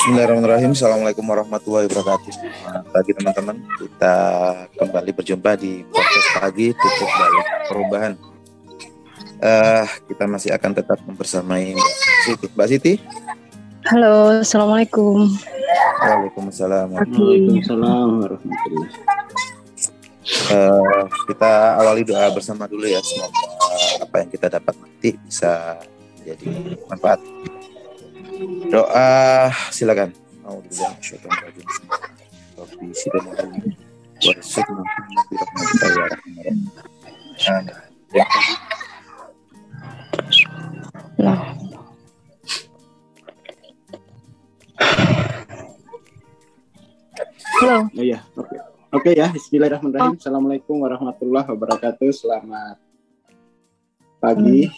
Bismillahirrahmanirrahim. Assalamualaikum warahmatullahi wabarakatuh. Selamat pagi teman-teman. Kita kembali berjumpa di podcast pagi titik balik perubahan. Kita masih akan tetap membersamai Mbak Siti. Mbak Siti. Halo, assalamualaikum. Waalaikumsalam. Waalaikumsalam warahmatullahi. Kita awali doa bersama dulu ya. Semoga apa yang kita dapat nanti bisa jadi manfaat. Doa silakan. Halo. Oh ya, oke ya. Bismillahirrahmanirrahim. Assalamualaikum warahmatullahi wabarakatuh. Selamat pagi,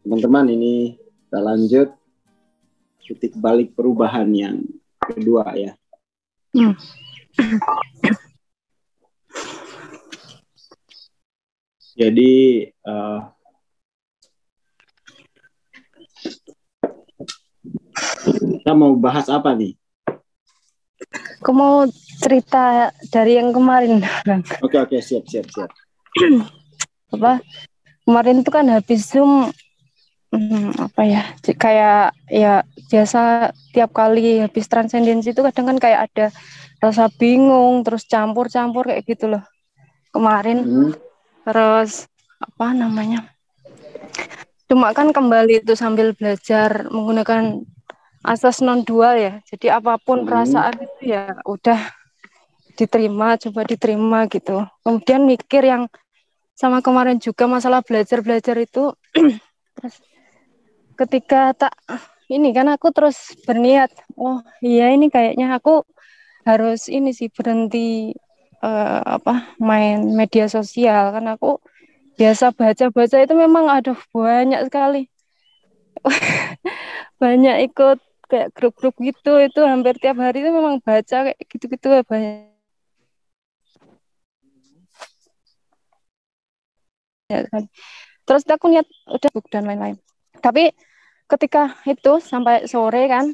teman-teman. Ini kita lanjut titik balik perubahan yang kedua ya. Jadi kita mau bahas apa nih? Aku mau cerita dari yang kemarin. Oke, siap. Kemarin itu kan habis Zoom, kayak ya biasa tiap kali habis transendensi itu kadang kan kayak ada rasa bingung, terus campur-campur kayak gitu loh. Kemarin terus cuma kan kembali itu sambil belajar menggunakan asas non dual ya. Jadi apapun perasaan itu ya udah coba diterima gitu. Kemudian mikir yang sama kemarin juga masalah belajar itu terus ketika ini kan aku terus berniat, oh iya ini kayaknya aku harus ini sih berhenti main media sosial. Kan aku biasa baca itu memang banyak sekali. Banyak ikut kayak grup-grup gitu, itu hampir tiap hari itu memang baca kayak gitu-gitu banyak kan. Terus aku niat udah book dan lain-lain. Tapi ketika itu sampai sore kan,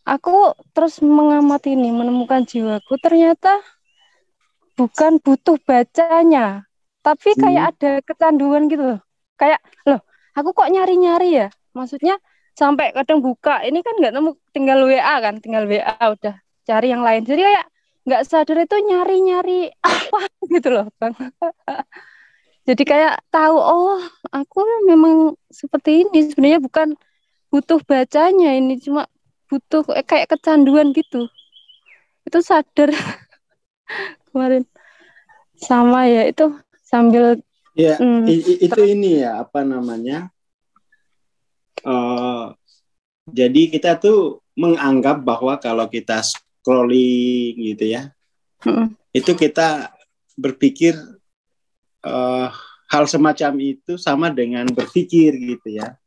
aku terus mengamati ini, menemukan jiwaku ternyata bukan butuh bacanya, tapi kayak ada kecanduan gitu loh. Kayak loh, aku kok nyari-nyari ya? Maksudnya sampai kadang buka, ini kan nggak nemu, tinggal WA udah cari yang lain. Jadi kayak nggak sadar itu nyari-nyari apa gitu loh, Bang. Jadi kayak tahu, oh aku memang seperti ini, sebenarnya bukan butuh bacanya, ini cuma butuh kayak kecanduan gitu. Itu sadar kemarin sama ya, itu sambil ya itu ini ya jadi kita tuh menganggap bahwa kalau kita scrolling gitu ya, itu kita berpikir hal semacam itu sama dengan berpikir gitu ya.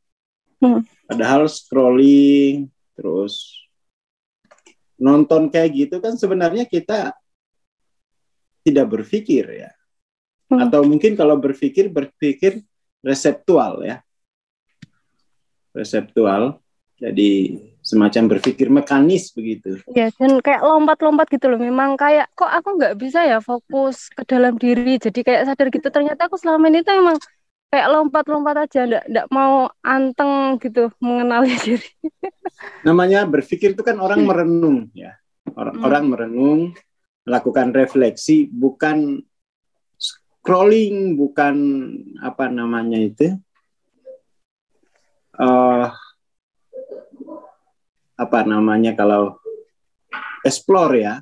Padahal scrolling terus nonton kayak gitu kan sebenarnya kita tidak berpikir ya. Atau mungkin kalau berpikir reseptual ya. Reseptual. Jadi semacam berpikir mekanis begitu. Ya, dan kayak lompat-lompat gitu loh. Memang kayak kok aku nggak bisa ya fokus ke dalam diri. Jadi kayak sadar gitu, ternyata aku selama ini tuh emang kayak lompat-lompat aja, nggak mau anteng gitu mengenali diri. Namanya berpikir itu kan orang merenung ya. Orang merenung, melakukan refleksi, bukan scrolling, bukan kalau explore ya,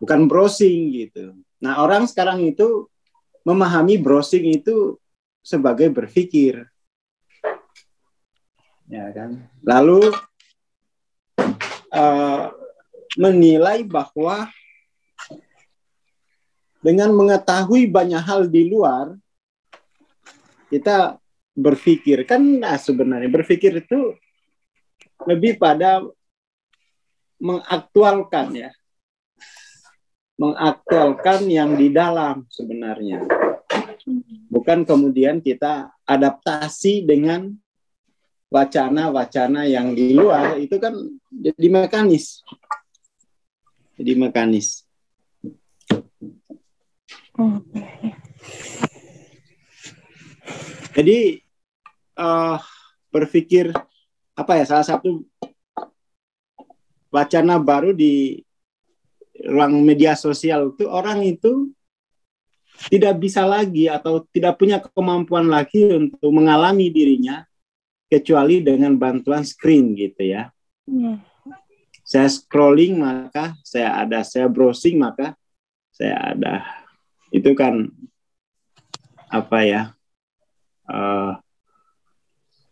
bukan browsing gitu. Nah, orang sekarang itu memahami browsing itu sebagai berpikir, ya kan. Lalu menilai bahwa dengan mengetahui banyak hal di luar, kita berpikir kan. Nah, sebenarnya berpikir itu lebih pada mengaktualkan yang di dalam sebenarnya, bukan kemudian kita adaptasi dengan wacana-wacana yang di luar itu kan jadi mekanis. Jadi mekanis. Jadi berpikir apa ya, salah satu wacana baru di ruang media sosial itu, orang itu tidak bisa lagi atau tidak punya kemampuan lagi untuk mengalami dirinya kecuali dengan bantuan screen gitu ya. Saya scrolling maka saya ada, saya browsing maka saya ada. Itu kan apa ya,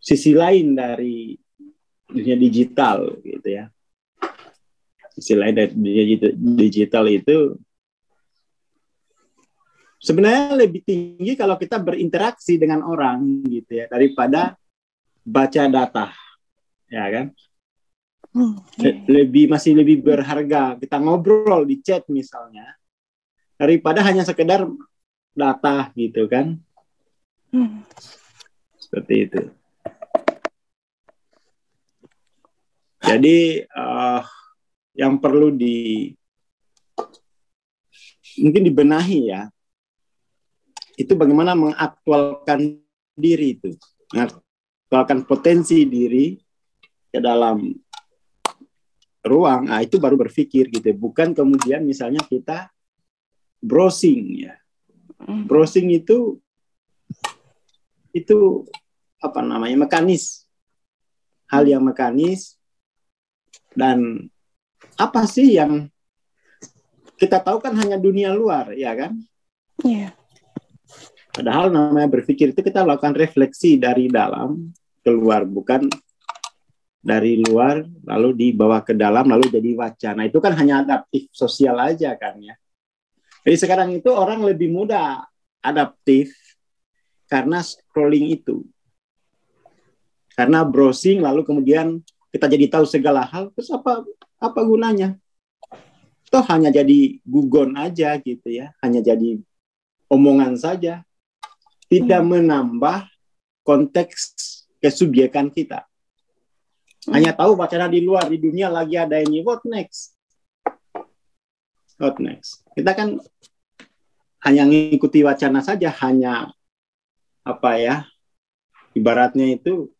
sisi lain dari dunia digital gitu ya. Sisi lain dari dunia digital itu sebenarnya lebih tinggi kalau kita berinteraksi dengan orang gitu ya, daripada baca data, ya kan? Masih lebih berharga kita ngobrol di chat misalnya daripada hanya sekedar data gitu kan? Seperti itu. Jadi yang perlu mungkin dibenahi ya, itu bagaimana mengaktualkan diri itu, mengaktualkan potensi diri ke dalam ruang. Itu baru berpikir gitu, bukan kemudian misalnya kita browsing ya. Browsing itu apa namanya, mekanis, hal yang mekanis. Dan apa sih yang kita tahu kan hanya dunia luar, ya kan? Iya. Padahal namanya berpikir itu kita lakukan refleksi dari dalam keluar, bukan dari luar lalu dibawa ke dalam lalu jadi wacana. Itu kan hanya adaptif sosial aja kan ya. Jadi sekarang itu orang lebih mudah adaptif karena scrolling itu. Karena browsing lalu kemudian kita jadi tahu segala hal, terus apa gunanya? Toh hanya jadi gugon aja gitu ya, hanya jadi omongan saja. Tidak menambah konteks kesubjekan kita. Hanya tahu wacana di luar, di dunia lagi ada ini, what next? What next? Kita kan hanya mengikuti wacana saja, hanya apa ya, ibaratnya itu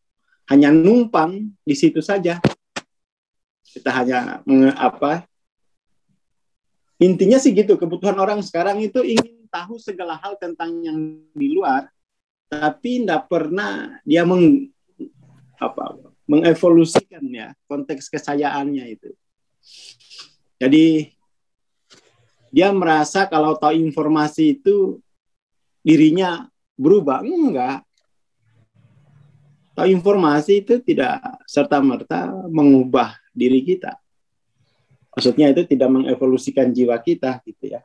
hanya numpang di situ saja. Kita hanya intinya sih gitu, kebutuhan orang sekarang itu ingin tahu segala hal tentang yang di luar, tapi tidak pernah dia mengevolusikan ya konteks kesayaannya itu. Jadi dia merasa kalau tahu informasi itu dirinya berubah. Enggak. Tahu informasi itu tidak serta-merta mengubah diri kita. Maksudnya itu tidak mengevolusikan jiwa kita gitu ya.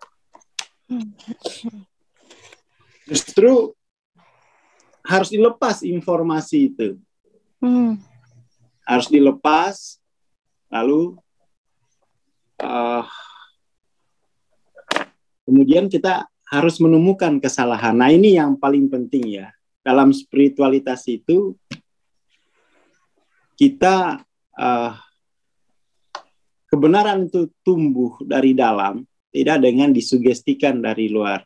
Justru harus dilepas informasi itu. Harus dilepas, lalu kemudian kita harus menemukan kesalahan. Nah ini yang paling penting ya. Dalam spiritualitas itu kita kebenaran itu tumbuh dari dalam, tidak dengan disugestikan dari luar.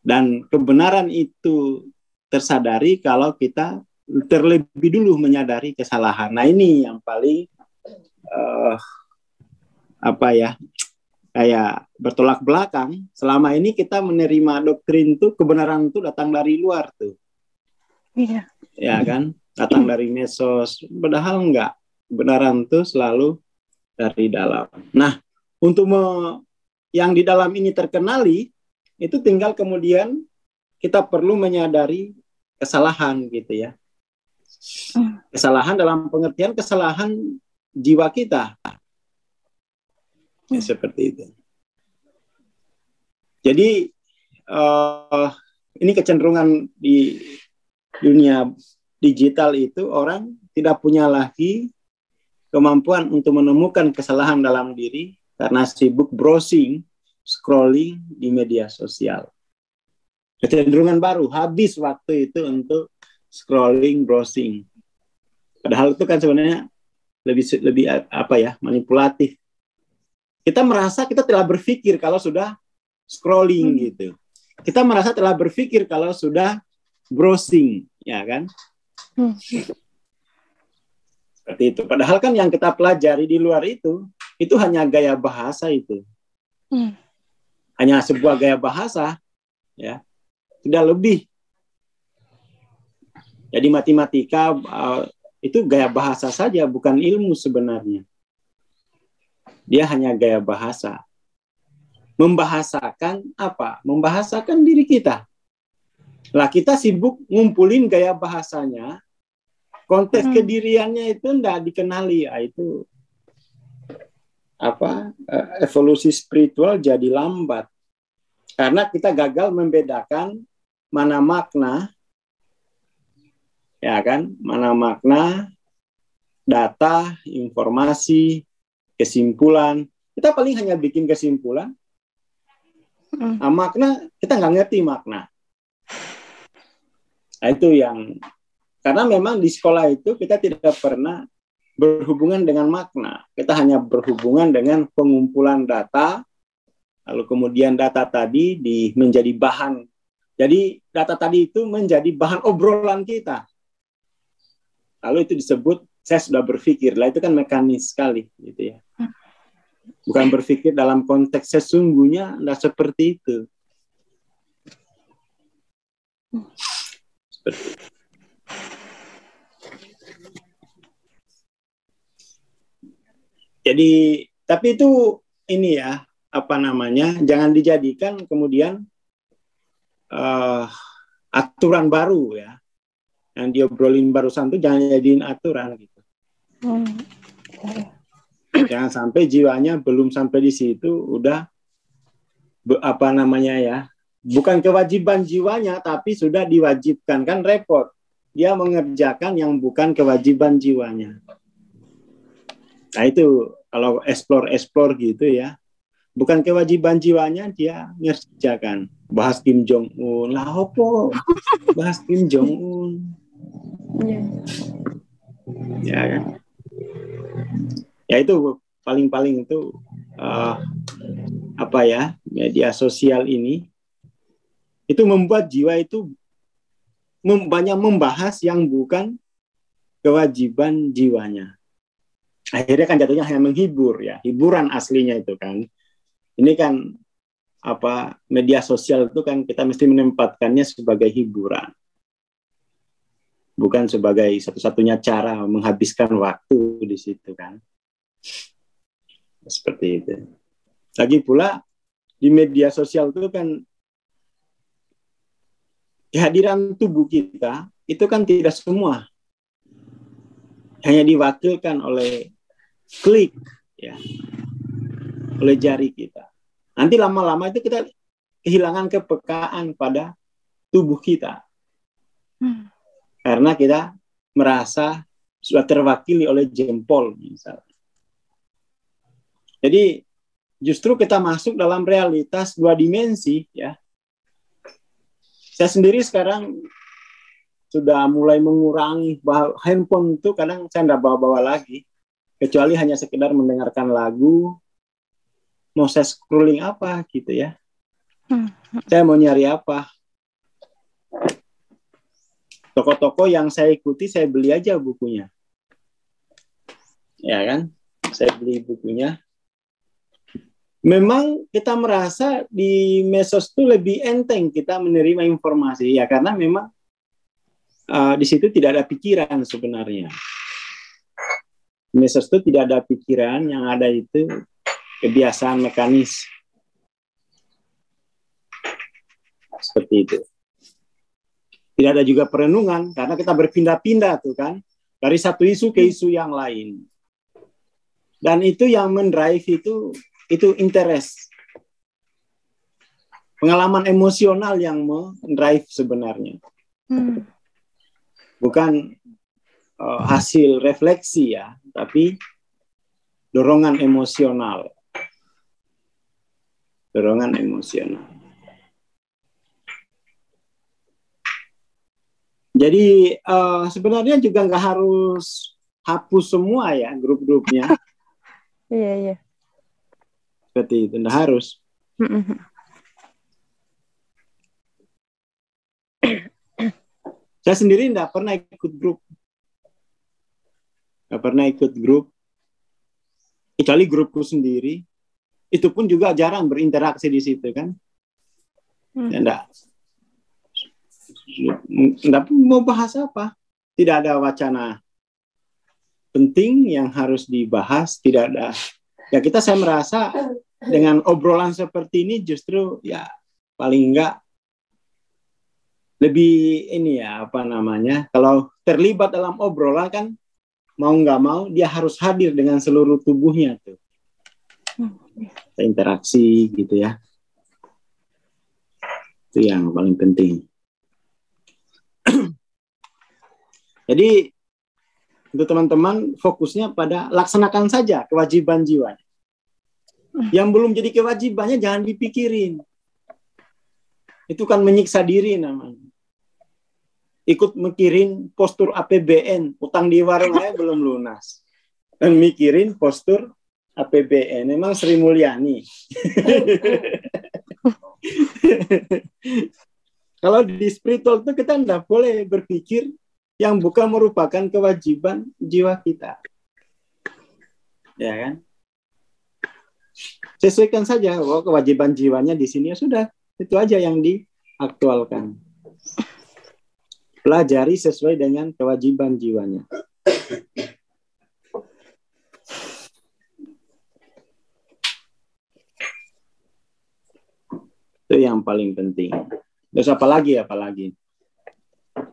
Dan kebenaran itu tersadari kalau kita terlebih dulu menyadari kesalahan. Nah ini yang paling kayak bertolak belakang. Selama ini kita menerima doktrin itu, kebenaran itu datang dari luar tuh. Iya. Ya kan? Datang dari medsos. Padahal enggak. Kebenaran itu selalu dari dalam. Nah, untuk yang di dalam ini terkenali, itu tinggal kemudian kita perlu menyadari kesalahan gitu ya. Kesalahan dalam pengertian kesalahan jiwa kita. Ya, seperti itu. Jadi ini kecenderungan di dunia digital itu, orang tidak punya lagi kemampuan untuk menemukan kesalahan dalam diri karena sibuk browsing, scrolling di media sosial. Kecenderungan baru, habis waktu itu untuk scrolling, browsing. Padahal itu kan sebenarnya lebih apa ya, manipulatif. Kita merasa kita telah berpikir kalau sudah scrolling gitu. Kita merasa telah berpikir kalau sudah browsing, ya kan? Seperti itu. Padahal kan yang kita pelajari di luar itu hanya gaya bahasa itu. Hanya sebuah gaya bahasa, ya. Tidak lebih. Jadi matematika itu gaya bahasa saja, bukan ilmu sebenarnya. Dia hanya gaya bahasa. Membahasakan apa? Membahasakan diri kita. Lah kita sibuk ngumpulin gaya bahasanya, konteks kediriannya itu tidak dikenali. Itu apa? Evolusi spiritual jadi lambat. Karena kita gagal membedakan mana makna, ya kan? Mana makna, data, informasi, kesimpulan. Kita paling hanya bikin kesimpulan. Makna, kita nggak ngerti makna. Nah, itu yang, karena memang di sekolah itu kita tidak pernah berhubungan dengan makna. Kita hanya berhubungan dengan pengumpulan data, lalu kemudian data tadi menjadi bahan. Jadi data tadi itu menjadi bahan obrolan kita. Lalu itu disebut saya sudah berpikir. Lah itu kan mekanis sekali, gitu ya. Bukan berpikir dalam konteks sesungguhnya, tidak seperti itu. Seperti itu. Jadi, tapi itu ini ya, apa namanya, jangan dijadikan kemudian aturan baru ya. Yang diobrolin barusan itu jangan jadiin aturan gitu. Jangan sampai jiwanya belum sampai di situ udah apa namanya ya, bukan kewajiban jiwanya tapi sudah diwajibkan, kan repot. Dia mengerjakan yang bukan kewajiban jiwanya. Nah itu kalau explore gitu ya, bukan kewajiban jiwanya dia ngerjakan. Bahas Kim Jong Un lah, opo bahas Kim Jong Un. Ya kan. Ya itu paling-paling itu apa ya, media sosial ini itu membuat jiwa itu banyak membahas yang bukan kewajiban jiwanya. Akhirnya kan jatuhnya hanya menghibur ya, hiburan aslinya itu kan. Ini kan apa, media sosial itu kan kita mesti menempatkannya sebagai hiburan. Bukan sebagai satu-satunya cara menghabiskan waktu di situ kan. Seperti itu. Lagi pula di media sosial itu kan kehadiran tubuh kita itu kan tidak semua hanya diwakilkan oleh klik ya, oleh jari kita. Nanti lama-lama itu kita kehilangan kepekaan pada tubuh kita. Karena kita merasa sudah terwakili oleh jempol misalnya. Jadi justru kita masuk dalam realitas dua dimensi ya. Saya sendiri sekarang sudah mulai mengurangi handphone itu, kadang saya tidak bawa-bawa lagi, kecuali hanya sekedar mendengarkan lagu, mau saya scrolling apa gitu ya. Saya mau nyari apa. Toko-toko yang saya ikuti, saya beli aja bukunya. Ya kan? Saya beli bukunya. Memang kita merasa di medsos itu lebih enteng kita menerima informasi ya, karena memang di situ tidak ada pikiran sebenarnya. Di medsos itu tidak ada pikiran, yang ada itu kebiasaan mekanis. Seperti itu. Tidak ada juga perenungan karena kita berpindah-pindah tuh kan, dari satu isu ke isu yang lain. Dan itu yang mendrive itu interest. Pengalaman emosional yang mendrive sebenarnya. Bukan hasil refleksi ya, tapi dorongan emosional. Dorongan emosional. Jadi sebenarnya juga nggak harus hapus semua ya grup-grupnya. Iya. Seperti itu, nggak harus. Saya sendiri nggak pernah ikut grup. Nggak pernah ikut grup. Kecuali grupku sendiri. Itu pun juga jarang berinteraksi di situ kan. Ya, nggak mau bahas apa. Tidak ada wacana penting yang harus dibahas. Tidak ada. Ya saya merasa dengan obrolan seperti ini justru ya paling enggak lebih ini ya apa namanya, kalau terlibat dalam obrolan kan mau nggak mau dia harus hadir dengan seluruh tubuhnya tuh, interaksi gitu ya, itu yang paling penting. Jadi untuk teman-teman fokusnya pada laksanakan saja kewajiban jiwa. Yang belum jadi kewajibannya jangan dipikirin. Itu kan menyiksa diri namanya. Ikut mikirin postur APBN, utang di warung aja belum lunas. Dan mikirin postur APBN, memang Sri Mulyani. Kalau di spiritual itu kita tidak boleh berpikir yang bukan merupakan kewajiban jiwa kita. Ya kan? Sesuaikan saja, kewajiban jiwanya di sini ya sudah, itu aja yang diaktualkan. Pelajari sesuai dengan kewajiban jiwanya. Itu yang paling penting. Terus apalagi?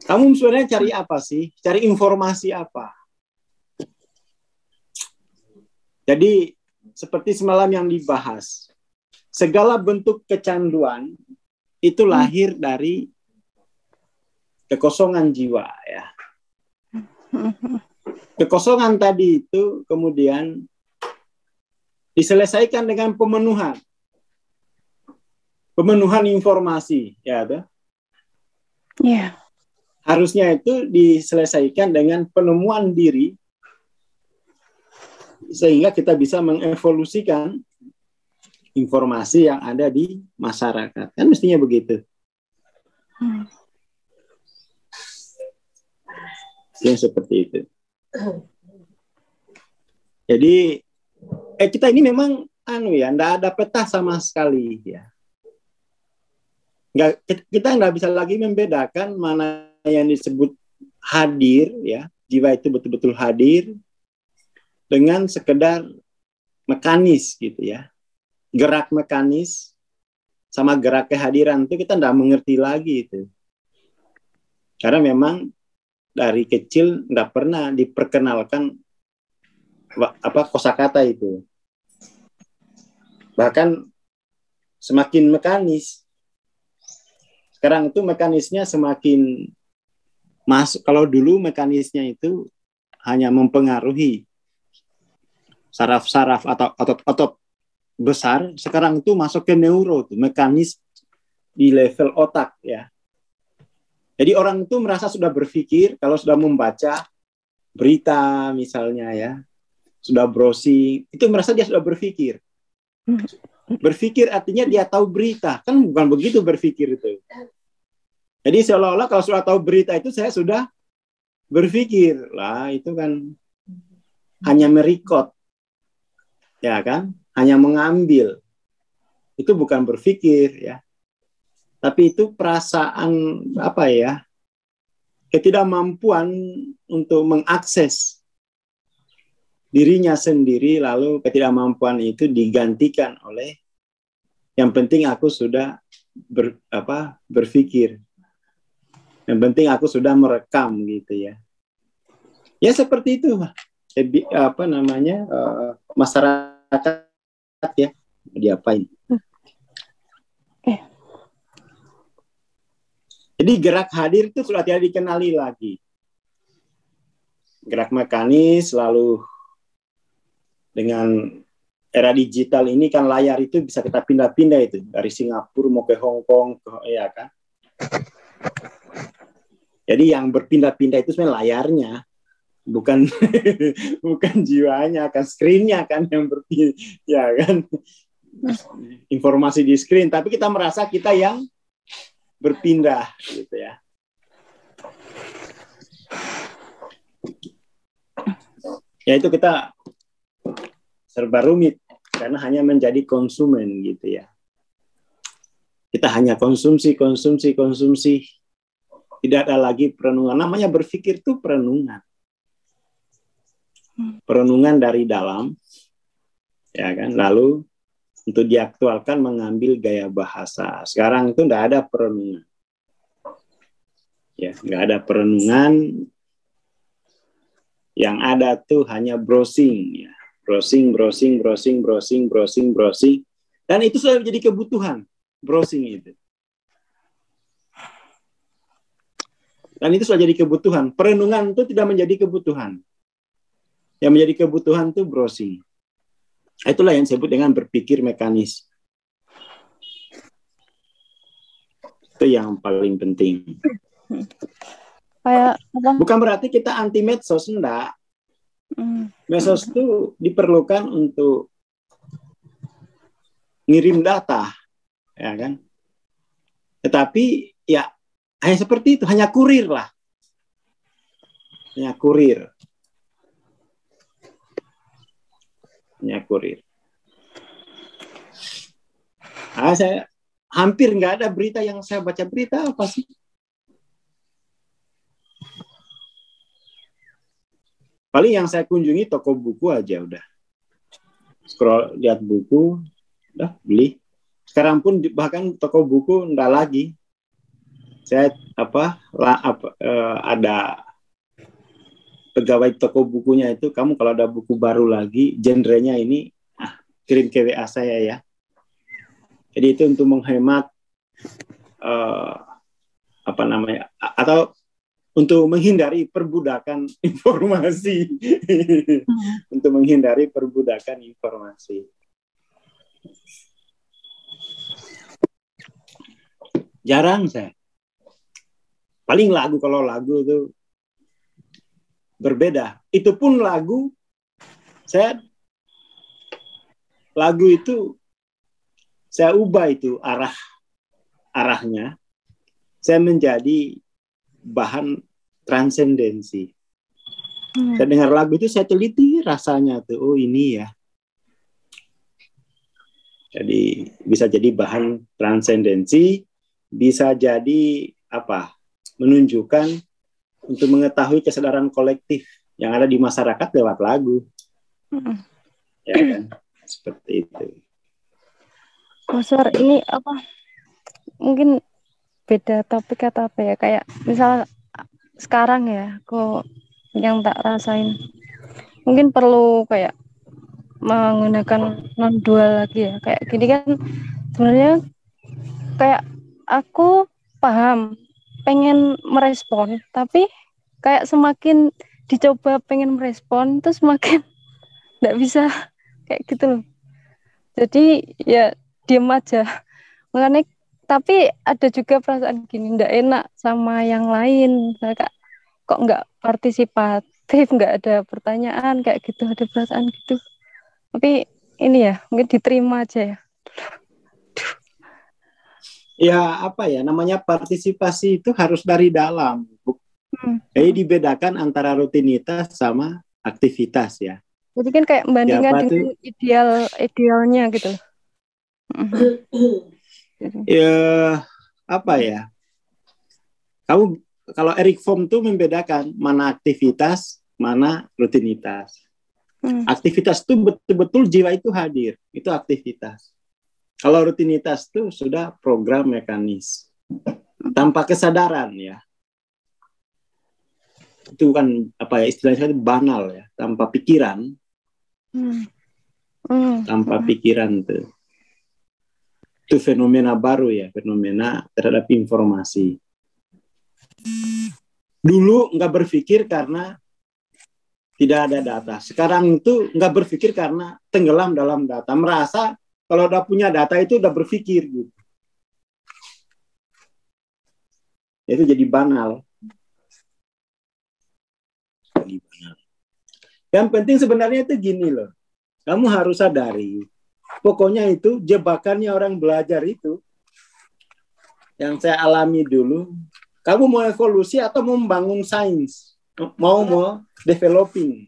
Kamu sebenarnya cari apa sih? Cari informasi apa? Jadi seperti semalam yang dibahas, segala bentuk kecanduan itu lahir dari kekosongan jiwa ya. Kekosongan tadi itu kemudian diselesaikan dengan pemenuhan informasi ya, Iya. Harusnya itu diselesaikan dengan penemuan diri sehingga kita bisa mengevolusikan informasi yang ada di masyarakat. Kan mestinya begitu. Yang seperti itu. Jadi kita ini memang enggak ada peta sama sekali ya. Kita nggak bisa lagi membedakan mana yang disebut hadir ya, jiwa itu betul-betul hadir dengan sekedar mekanis gitu ya. Gerak mekanis sama gerak kehadiran itu kita nggak mengerti lagi itu. Karena memang dari kecil nggak pernah diperkenalkan kosakata itu. Bahkan semakin mekanis. Sekarang itu mekanisnya semakin masuk. Kalau dulu mekanisnya itu hanya mempengaruhi saraf-saraf atau otot-otot besar, sekarang itu masuk ke neuro, tuh, mekanis di level otak ya. Jadi orang itu merasa sudah berpikir kalau sudah membaca berita misalnya ya, sudah browsing, itu merasa dia sudah berpikir. Berpikir artinya dia tahu berita, kan bukan begitu berpikir itu. Jadi seolah-olah kalau sudah tahu berita itu saya sudah berpikir lah, itu kan hanya merekod, ya kan, hanya mengambil, itu bukan berpikir ya. Tapi itu perasaan ketidakmampuan untuk mengakses dirinya sendiri, lalu ketidakmampuan itu digantikan oleh yang penting aku sudah berpikir, yang penting aku sudah merekam gitu ya. Ya seperti itu masyarakat ya, diapain. Jadi gerak hadir itu sudah tidak dikenali lagi. Gerak mekanis, lalu dengan era digital ini kan layar itu bisa kita pindah-pindah itu dari Singapura mau ke Hong Kong, ya kan. Jadi yang berpindah-pindah itu sebenarnya layarnya, bukan bukan jiwanya, kan screen-nya kan yang berpindah, ya kan, informasi di screen. Tapi kita merasa kita yang berpindah, gitu ya. Ya itu kita serba rumit karena hanya menjadi konsumen, gitu ya. Kita hanya konsumsi. Tidak ada lagi perenungan. Namanya berpikir itu perenungan. Perenungan dari dalam, ya kan. Lalu untuk diaktualkan mengambil gaya bahasa. Sekarang itu tidak ada perenungan. Ya, nggak ada perenungan. Yang ada tuh hanya browsing, ya. Browsing. Dan itu sudah menjadi kebutuhan, browsing itu. Dan itu sudah jadi kebutuhan. Perenungan itu tidak menjadi kebutuhan. Yang menjadi kebutuhan itu browsing. Itulah yang disebut dengan berpikir mekanis. Itu yang paling penting. Kayak apa? Bukan berarti kita anti medsos, enggak. Medsos itu diperlukan untuk ngirim data, ya kan? Tetapi ya hanya seperti itu, hanya kurir lah. Hanya kurir. Saya hampir nggak ada berita yang saya baca. Berita apa sih? Paling yang saya kunjungi toko buku aja udah. Scroll, lihat buku, udah beli. Sekarang pun bahkan toko buku enggak lagi. Saya ada pegawai toko bukunya itu, kamu kalau ada buku baru lagi, genrenya ini, kirim ke WA saya ya. Jadi itu untuk menghemat atau untuk menghindari perbudakan informasi. Untuk menghindari perbudakan informasi. Jarang saya. Paling lagu, kalau lagu itu berbeda. Itu pun lagu itu saya ubah itu arahnya. Saya menjadi bahan transendensi. Saya dengar lagu itu, saya teliti rasanya tuh, oh ini ya. Jadi bisa jadi bahan transendensi, bisa jadi menunjukkan untuk mengetahui kesadaran kolektif yang ada di masyarakat lewat lagu. Ya kan? Seperti itu. Mas War, ini mungkin beda topik atau apa ya, kayak misal sekarang ya, kok yang tak rasain mungkin perlu kayak menggunakan non dual lagi ya, kayak gini kan. Sebenarnya kayak aku paham pengen merespon, tapi kayak semakin dicoba pengen merespon itu semakin nggak bisa kayak gitu loh. Jadi ya diem aja. Makanya, tapi ada juga perasaan gini, nggak enak sama yang lain. Kayak kok nggak partisipatif, nggak ada pertanyaan kayak gitu, ada perasaan gitu. Tapi ini ya mungkin diterima aja ya. Ya namanya partisipasi itu harus dari dalam. Jadi dibedakan antara rutinitas sama aktivitas ya. Jadi kan kayak membandingkan dengan idealnya gitu. Kamu kalau Eric Fromm tuh membedakan mana aktivitas, mana rutinitas. Aktivitas itu betul-betul jiwa itu hadir, itu aktivitas. Kalau rutinitas itu sudah program mekanis, tanpa kesadaran ya. Itu kan istilahnya banal ya, tanpa pikiran. Tanpa pikiran tuh. Itu fenomena baru ya, fenomena terhadap informasi. Dulu nggak berpikir karena tidak ada data. Sekarang itu nggak berpikir karena tenggelam dalam data. Merasa kalau udah punya data itu udah berpikir gitu. Itu jadi banal. jawabannya benar. Yang penting sebenarnya itu gini loh. Kamu harus sadari, pokoknya itu jebakannya orang belajar itu, yang saya alami dulu, kamu mau evolusi atau mau membangun sains, mau developing.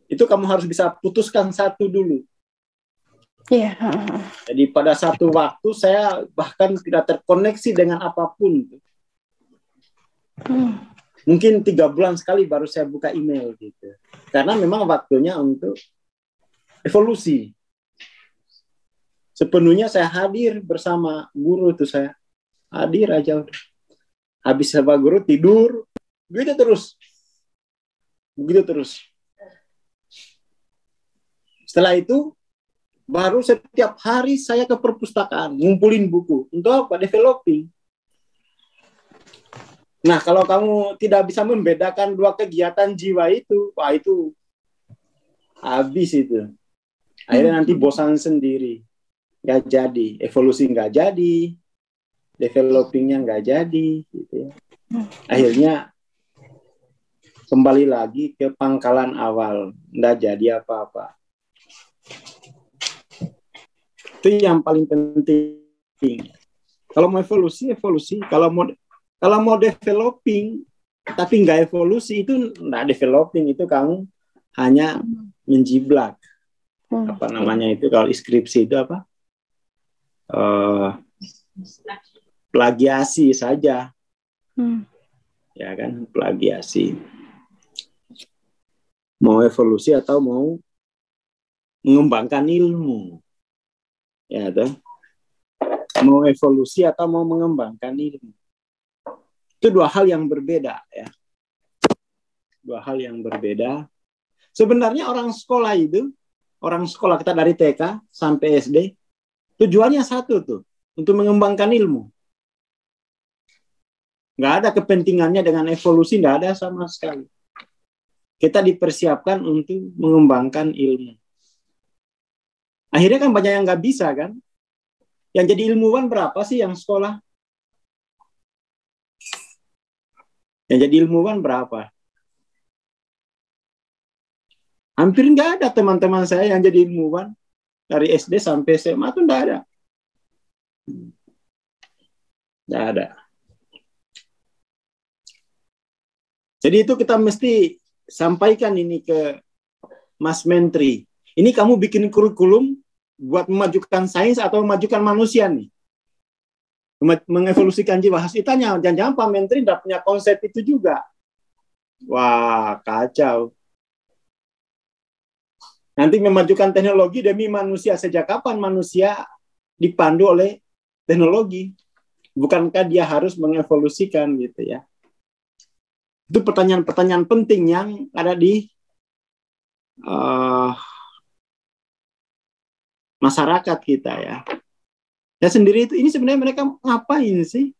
Itu kamu harus bisa putuskan satu dulu. Iya. Jadi pada satu waktu saya bahkan tidak terkoneksi dengan apapun. Mungkin 3 bulan sekali baru saya buka email gitu. Karena memang waktunya untuk evolusi. Sepenuhnya saya hadir bersama guru itu, saya hadir aja. Habis sama guru tidur, begitu terus. Setelah itu baru setiap hari saya ke perpustakaan ngumpulin buku. Untuk apa? Developing. Nah, kalau kamu tidak bisa membedakan 2 kegiatan jiwa itu, wah itu habis itu. Akhirnya nanti bosan sendiri. Nggak jadi. Evolusi nggak jadi. Developingnya nggak jadi. Gitu ya. Akhirnya kembali lagi ke pangkalan awal. Nggak jadi apa-apa. Itu yang paling penting. Kalau mau evolusi. Kalau mau developing, tapi nggak evolusi, itu nggak developing, itu kamu hanya menjiblak. Apa namanya itu, kalau skripsi itu apa? Plagiasi saja. Ya kan, plagiasi. Mau evolusi atau mau mengembangkan ilmu. Ya toh? Mau evolusi atau mau mengembangkan ilmu. Itu 2 hal yang berbeda ya. 2 hal yang berbeda. Sebenarnya orang sekolah kita dari TK sampai SD, tujuannya satu tuh, untuk mengembangkan ilmu. Nggak ada kepentingannya dengan evolusi, nggak ada sama sekali. Kita dipersiapkan untuk mengembangkan ilmu. Akhirnya kan banyak yang nggak bisa kan. Yang jadi ilmuwan berapa sih yang sekolah? Yang jadi ilmuwan berapa? Hampir nggak ada teman-teman saya yang jadi ilmuwan. Dari SD sampai SMA itu nggak ada. Nggak ada. Jadi itu kita mesti sampaikan ini ke Mas Menteri. Ini kamu bikin kurikulum buat memajukan sains atau memajukan manusia nih? Mengevolusikan jiwa. Hasitanya, jangan-jangan Pak Menteri tidak punya konsep itu juga. Wah, kacau. Nanti memajukan teknologi demi manusia. Sejak kapan manusia dipandu oleh teknologi? Bukankah dia harus mengevolusikan gitu ya? Itu pertanyaan-pertanyaan penting yang ada di masyarakat kita ya. Ya sendiri itu, ini sebenarnya mereka ngapain sih?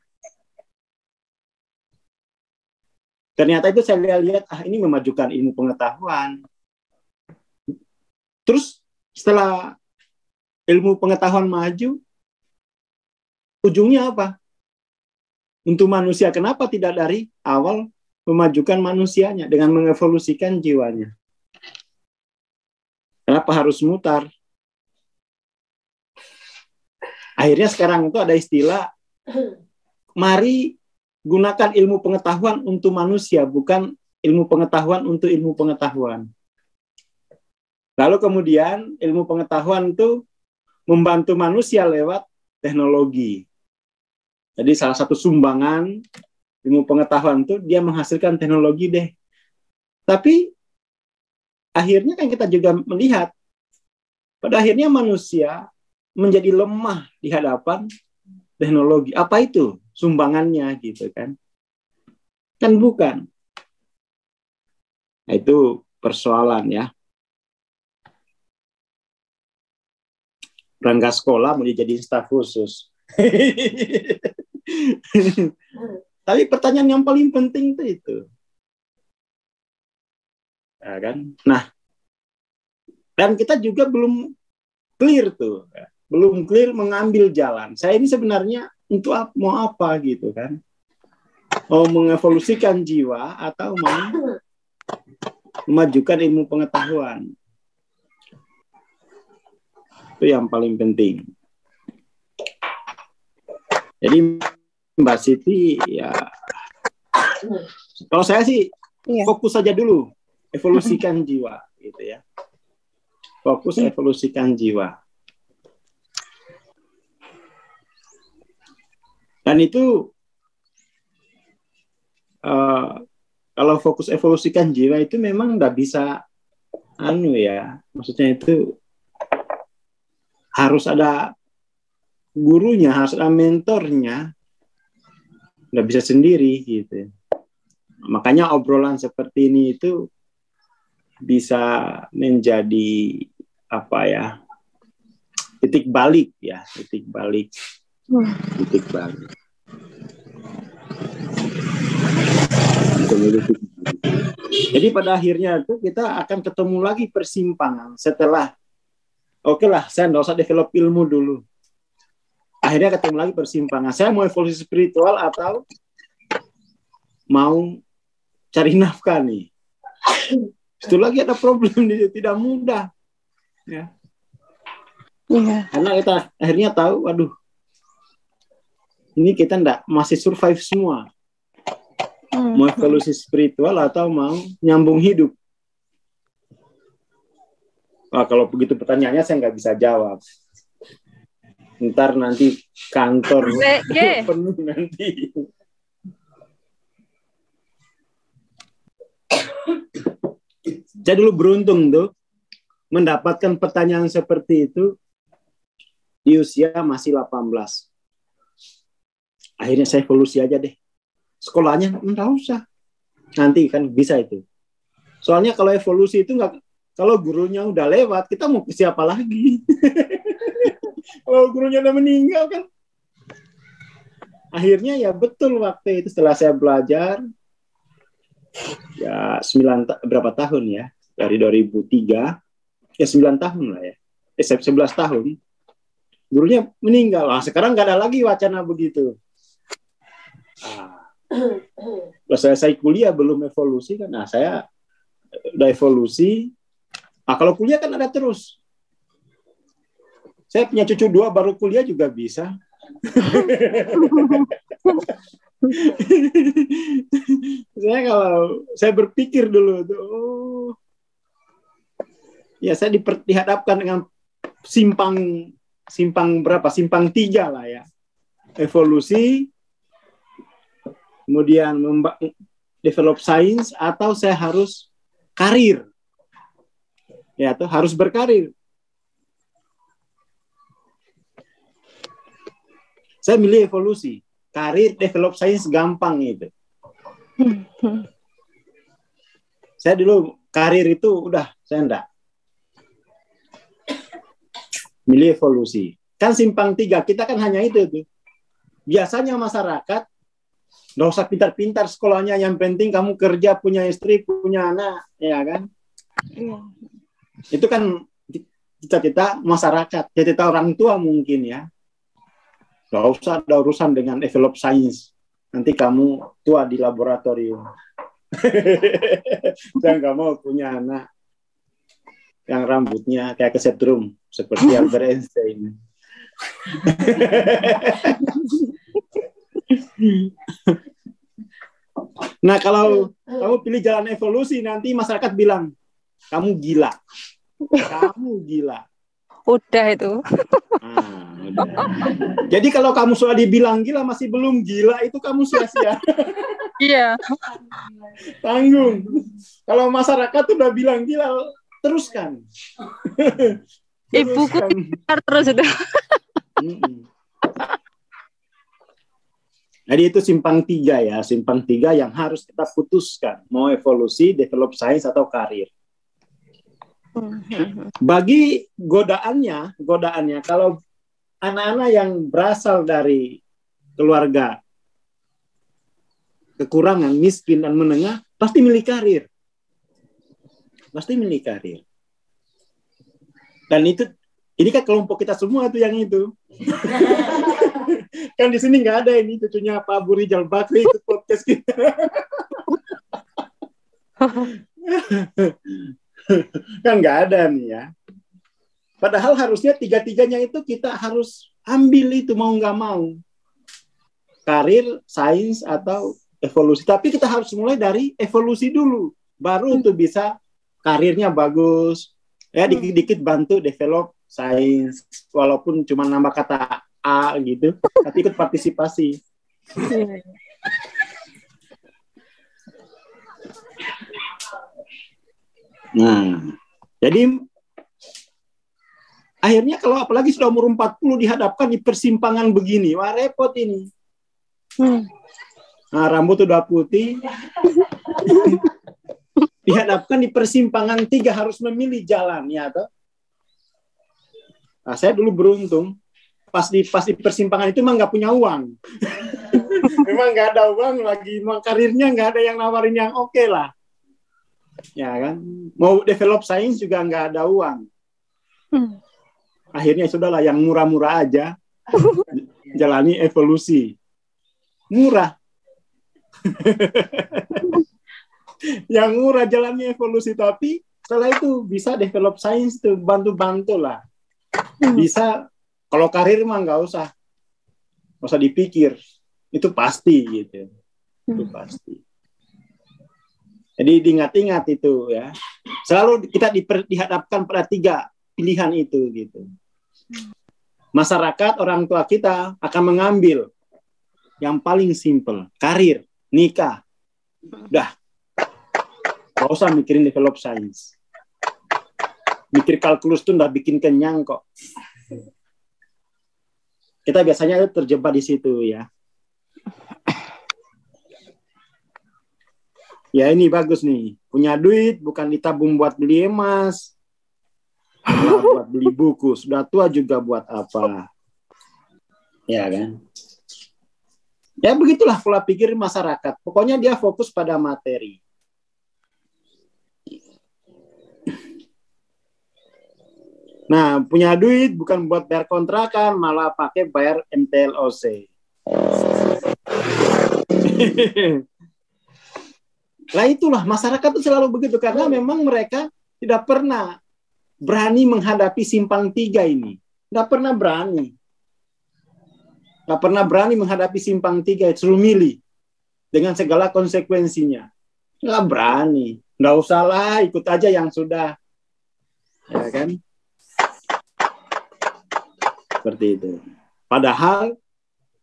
Ternyata itu saya lihat, ini memajukan ilmu pengetahuan. Terus setelah ilmu pengetahuan maju, ujungnya apa? Untuk manusia, kenapa tidak dari awal memajukan manusianya dengan mengevolusikan jiwanya? Kenapa harus mutar? Akhirnya sekarang itu ada istilah, mari gunakan ilmu pengetahuan untuk manusia, bukan ilmu pengetahuan untuk ilmu pengetahuan. Lalu kemudian ilmu pengetahuan itu membantu manusia lewat teknologi. Jadi salah satu sumbangan ilmu pengetahuan itu dia menghasilkan teknologi deh. Tapi akhirnya kan kita juga melihat, pada akhirnya manusia menjadi lemah di hadapan teknologi. Apa itu sumbangannya gitu kan? Kan bukan. Nah, itu persoalan ya. Rangga sekolah mau dijadiin staf khusus. Tapi pertanyaan yang paling penting itu. Ya kan? Nah, dan kita juga belum clear tuh. Belum clear mengambil jalan. Saya ini sebenarnya untuk mau apa gitu kan. Mau mengevolusikan jiwa atau mau memajukan ilmu pengetahuan. Itu yang paling penting. Jadi Mbak Siti, ya kalau saya sih fokus saja dulu, evolusikan jiwa, gitu ya. Fokus evolusikan jiwa. Dan itu kalau fokus evolusikan jiwa itu memang nggak bisa, maksudnya itu harus ada gurunya, harus ada mentornya, nggak bisa sendiri gitu. Makanya obrolan seperti ini itu bisa menjadi titik balik. Jadi pada akhirnya itu kita akan ketemu lagi persimpangan setelah saya nggak usah develop ilmu dulu. Akhirnya ketemu lagi persimpangan. Saya mau evolusi spiritual atau mau cari nafkah nih. Itu lagi ada problem, tidak mudah. Ya. Karena kita akhirnya tahu, waduh, ini kita masih survive semua. Mau evolusi spiritual atau mau nyambung hidup. Kalau begitu pertanyaannya saya nggak bisa jawab. Ntar nanti kantor penuh nanti. Saya dulu beruntung tuh mendapatkan pertanyaan seperti itu di usia masih 18. Akhirnya saya evolusi aja deh. Sekolahnya enggak usah. Nanti kan bisa itu. Soalnya kalau evolusi itu enggak, kalau gurunya udah lewat, kita mau ke siapa lagi? Kalau gurunya udah meninggal kan. Akhirnya ya betul waktu itu setelah saya belajar ya berapa tahun ya? Dari 2003 ya 9 tahun lah ya. 11 tahun. Gurunya meninggal. Sekarang nggak ada lagi wacana begitu. Saya kuliah belum evolusi kan. Saya udah evolusi. Kalau kuliah kan ada terus. Saya punya cucu 2 baru kuliah juga bisa. Saya berpikir dulu tuh, ya saya dihadapkan dengan simpang 3 lah ya. Evolusi, kemudian develop science, atau saya harus karir. Ya, atau harus berkarir. Saya milih evolusi. Karir, develop science gampang itu. Saya dulu karir itu udah, saya enggak. Milih evolusi. Kan simpang 3, kita kan hanya itu tuh. Biasanya masyarakat nggak usah pintar-pintar sekolahnya, yang penting kamu kerja, punya istri, punya anak, ya kan? Itu kan cita-cita masyarakat, cita-cita orang tua mungkin ya. Nggak usah ada urusan dengan develop science. Nanti kamu tua di laboratorium. Saya nggak mau punya anak yang rambutnya kayak kesetrum seperti Albert Einstein. Nah, kalau kamu pilih jalan evolusi, nanti masyarakat bilang, kamu gila. Kamu gila. Udah itu. Udah. Jadi kalau kamu sudah dibilang gila, masih belum gila, itu kamu sia-sia. Iya. Tanggung. Kalau masyarakat udah bilang gila, teruskan. Ibuku terus itu. Jadi itu simpang 3 ya, simpang 3 yang harus kita putuskan, mau evolusi, develop science atau karir. Bagi godaannya kalau anak-anak yang berasal dari keluarga kekurangan, miskin dan menengah, pasti milih karir. Dan ini kan kelompok kita semua tuh yang itu. Kan di sini nggak ada ini cucunya Pak Abu Rizal Bakri ikut podcast podcast kita. Kan nggak ada nih ya. Padahal harusnya tiga-tiganya itu kita harus ambil itu mau nggak mau. Karir, sains, atau evolusi. Tapi kita harus mulai dari evolusi dulu. Baru tuh bisa karirnya bagus. Ya dikit-dikit bantu develop sains. Walaupun cuma nambah kata A gitu. Tapi ikut partisipasi. Nah, jadi akhirnya kalau apalagi sudah umur 40 dihadapkan di persimpangan begini, wah repot ini. Nah, rambut udah putih, dihadapkan di persimpangan 3 harus memilih jalan, ya toh? Nah, saya dulu beruntung, pas di persimpangan itu memang nggak punya uang. Memang nggak ada uang lagi, memang karirnya nggak ada yang nawarin yang oke lah. Ya kan, mau develop sains juga nggak ada uang. Akhirnya sudahlah yang murah-murah aja, jalani evolusi. Murah. Yang murah jalani evolusi, tapi setelah itu bisa develop sains tuh, bantu-bantu lah. Bisa, kalau karir mah nggak usah dipikir, itu pasti gitu. Itu pasti. Jadi diingat-ingat itu ya. Selalu kita dihadapkan pada 3 pilihan itu gitu. Masyarakat, orang tua kita akan mengambil yang paling simpel, karir, nikah. Udah. Gak usah mikirin develop sains. Mikir kalkulus tuh udah bikin kenyang kok. Kita biasanya terjebak di situ ya. Ya ini bagus nih, punya duit bukan ditabung buat beli emas, buat beli buku, sudah tua juga buat apa, ya kan? Ya begitulah pola pikir masyarakat, pokoknya dia fokus pada materi. Nah, punya duit bukan buat bayar kontrakan, malah pakai bayar MTLOC. Nah itulah masyarakat itu selalu begitu karena memang mereka tidak pernah berani menghadapi simpang 3 ini. Tidak pernah berani. Tidak pernah berani menghadapi simpang 3, suruh milih dengan segala konsekuensinya. Nggak berani. Nggak usahlah, ikut aja yang sudah. Ya kan? Seperti itu. Padahal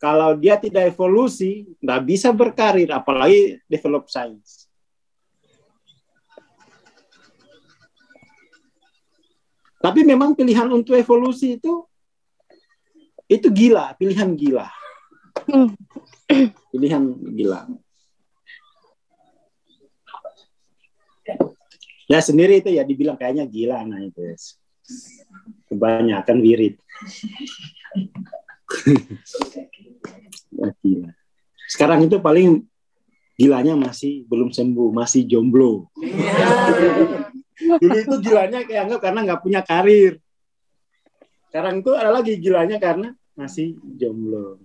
kalau dia tidak evolusi, nggak bisa berkarir, apalagi develop science. Tapi memang pilihan untuk evolusi itu gila, pilihan gila. Pilihan gila. Ya sendiri itu ya dibilang kayaknya gila, nah itu. Kebanyakan wirid. Gila. Sekarang itu paling gilanya masih belum sembuh, masih jomblo. Dulu itu gilanya kayak anggap karena nggak punya karir. Sekarang itu ada lagi gilanya karena masih jomblo.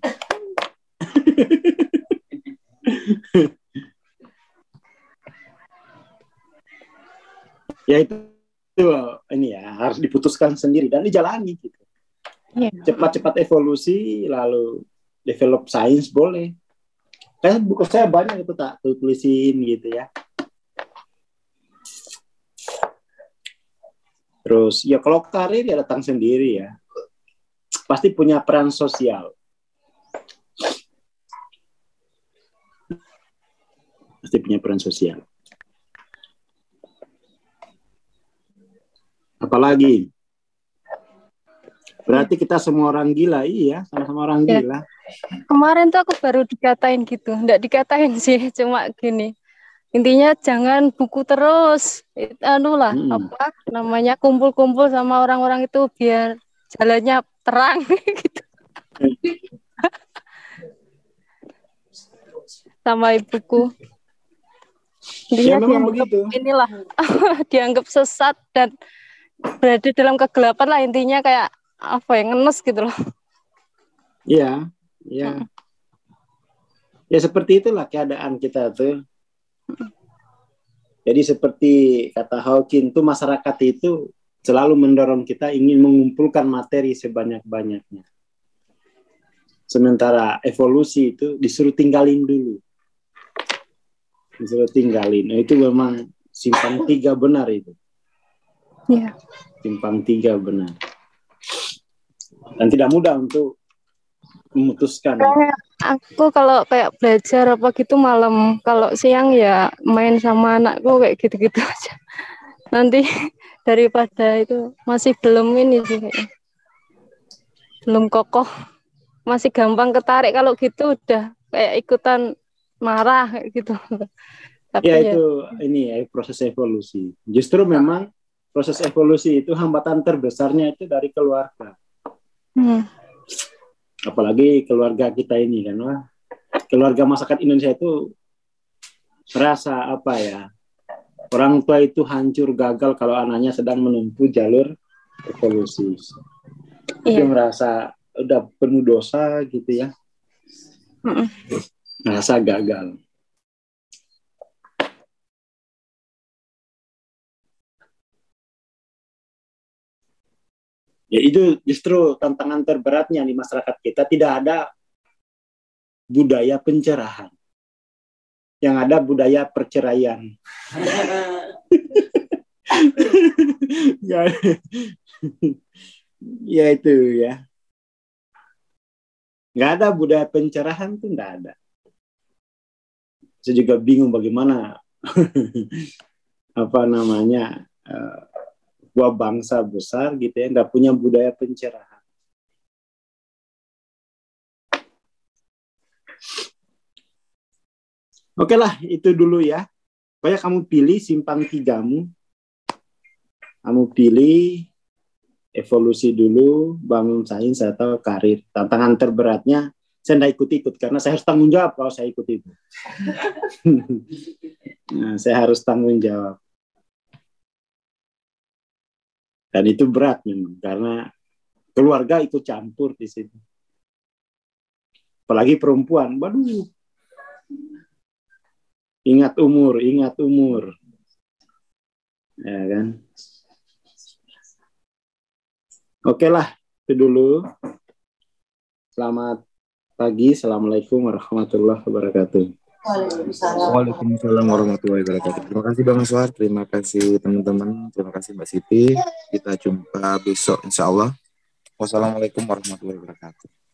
Ya itu ini ya harus diputuskan sendiri dan dijalani gitu. Cepat-cepat evolusi lalu develop sains boleh. Kayak buku saya banyak itu tak tulisin gitu ya. Terus ya kalau karir ya datang sendiri ya. Pasti punya peran sosial. Pasti punya peran sosial. Apalagi? Berarti kita semua orang gila, iya, sama-sama orang gila. Kemarin tuh aku baru dikatain gitu, enggak dikatain sih, cuma gini. Intinya jangan buku terus, apa namanya kumpul-kumpul sama orang-orang itu biar jalannya terang gitu. Sama ibuku. Dia ya memang begitu. Inilah dianggap sesat dan berada dalam kegelapan lah intinya kayak apa ya ngenes gitu loh. Iya, iya. Ya seperti itulah keadaan kita tuh. Jadi seperti kata Hawking tuh, masyarakat itu selalu mendorong kita ingin mengumpulkan materi sebanyak-banyaknya. Sementara evolusi itu disuruh tinggalin dulu. Disuruh tinggalin. Nah, itu memang simpang tiga benar itu. Iya. Simpang tiga benar. Dan tidak mudah untuk memutuskan. Aku kalau kayak belajar apa gitu malam, kalau siang ya main sama anakku kayak gitu-gitu aja. Nanti daripada itu masih belum ini sih kayaknya. Belum kokoh. Masih gampang ketarik kalau gitu udah kayak ikutan marah kayak gitu. Tapi ya itu ini ya proses evolusi. Justru memang proses evolusi itu hambatan terbesarnya itu dari keluarga. Apalagi keluarga kita ini kan, wah, keluarga masyarakat Indonesia itu merasa apa ya, orang tua itu hancur gagal kalau anaknya sedang menempuh jalur evolusi. Dia merasa udah penuh dosa gitu ya, merasa gagal. Ya itu justru tantangan terberatnya di masyarakat kita, tidak ada budaya pencerahan. Yang ada budaya perceraian. Ya itu ya. Nggak ada budaya pencerahan tuh, nggak ada. Saya juga bingung bagaimana apa namanya sebuah bangsa besar gitu ya nggak punya budaya pencerahan. Oke lah, itu dulu ya. Pokoknya kamu pilih simpang tigamu. Kamu pilih evolusi dulu, bangun sains atau karir. Tantangan terberatnya, saya tidak ikut-ikut karena saya harus tanggung jawab kalau saya ikut itu. Nah, saya harus tanggung jawab. Dan itu berat memang, karena keluarga ikut campur di situ. Apalagi perempuan, waduh. Ingat umur. Ya kan? Oke lah, itu dulu. Selamat pagi, Assalamualaikum warahmatullahi wabarakatuh. Waalaikumsalam warahmatullahi wabarakatuh. Terima kasih Bang Aswar, terima kasih teman-teman, terima kasih Mbak Siti. Kita jumpa besok insya Allah. Wassalamualaikum warahmatullahi wabarakatuh.